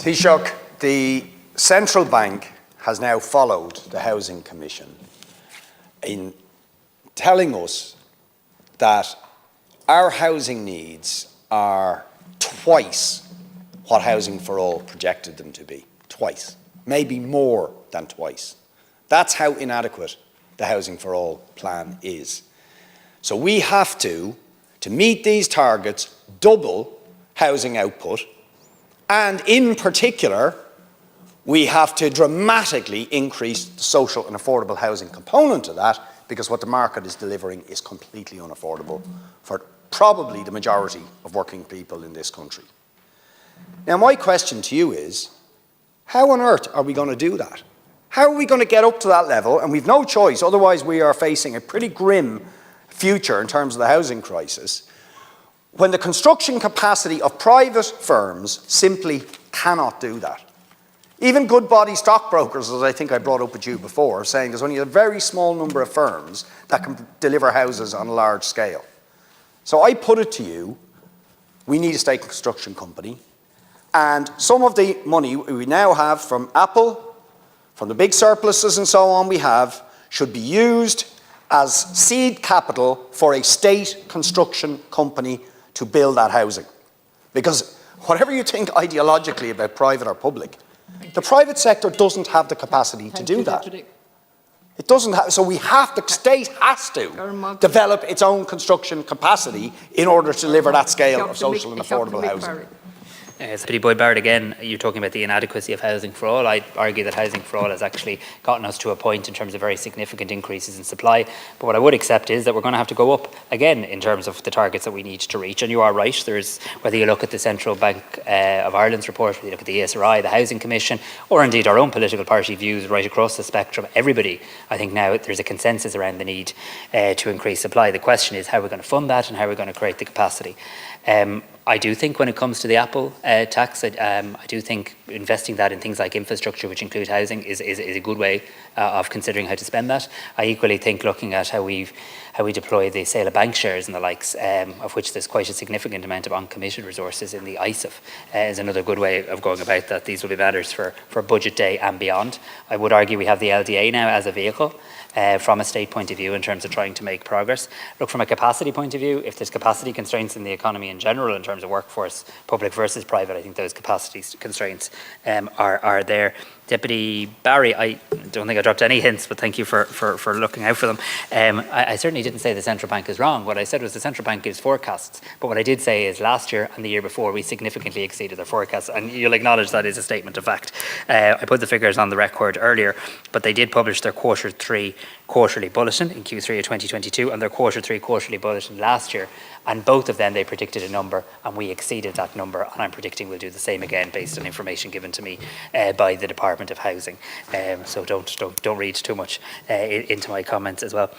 Taoiseach, the central bank has now followed the Housing Commission in telling us that our housing needs are twice what Housing for All projected them to be. Twice. Maybe more than twice. That's how inadequate the Housing for All plan is. So we have to meet these targets, double housing output, and in particular, we have to dramatically increase the social and affordable housing component of that, because what the market is delivering is completely unaffordable for probably the majority of working people in this country. Now, my question to you is, how on earth are we going to do that? How are we going to get up to that level? And we've no choice, otherwise we are facing a pretty grim future in terms of the housing crisis, when the construction capacity of private firms simply cannot do that. Even good body stockbrokers, as I think I brought up with you before, are saying there's only a very small number of firms that can deliver houses on a large scale. So I put it to you, we need a state construction company, and some of the money we now have from Apple, from the big surpluses and so on we have, should be used as seed capital for a state construction company to build that housing. Because whatever you think ideologically about private or public, the private sector doesn't have the capacity to do that. It doesn't have, so we have, the state has to develop its own construction capacity in order to deliver that scale of social and affordable housing. Deputy Boyd-Barrett, again, you're talking about the inadequacy of Housing for All. I'd argue that Housing for All has actually gotten us to a point in terms of very significant increases in supply. But what I would accept is that we're going to have to go up again in terms of the targets that we need to reach. And you are right, there's, whether you look at the Central Bank of Ireland's report, whether you look at the ESRI, the Housing Commission, or indeed our own political party views right across the spectrum, everybody, I think now there's a consensus around the need to increase supply. The question is how we're going to fund that and how we're going to create the capacity. I do think when it comes to the Apple tax, I do think investing that in things like infrastructure, which include housing, is a good way of considering how to spend that. I equally think looking at how we deploy the sale of bank shares and the likes, of which there's quite a significant amount of uncommitted resources in the ISIF, is another good way of going about that. These will be matters for budget day and beyond. I would argue we have the LDA now as a vehicle from a state point of view in terms of trying to make progress. Look, from a capacity point of view, if there's capacity constraints in the economy in general in terms of workforce, public versus private, I think those capacity constraints are there. Deputy Barry, I don't think I dropped any hints, but thank you for looking out for them. I certainly didn't say the central bank is wrong. What I said was the central bank gives forecasts, but what I did say is last year and the year before we significantly exceeded their forecasts, and you'll acknowledge that is a statement of fact. I put the figures on the record earlier, but they did publish their Q3 quarterly bulletin in Q3 of 2022 and their Q3 quarterly bulletin last year, and both of them they predicted a number and we exceeded that number, and I'm predicting we'll do the same again based on information given to me by the Department of Housing. So don't read too much into my comments as well.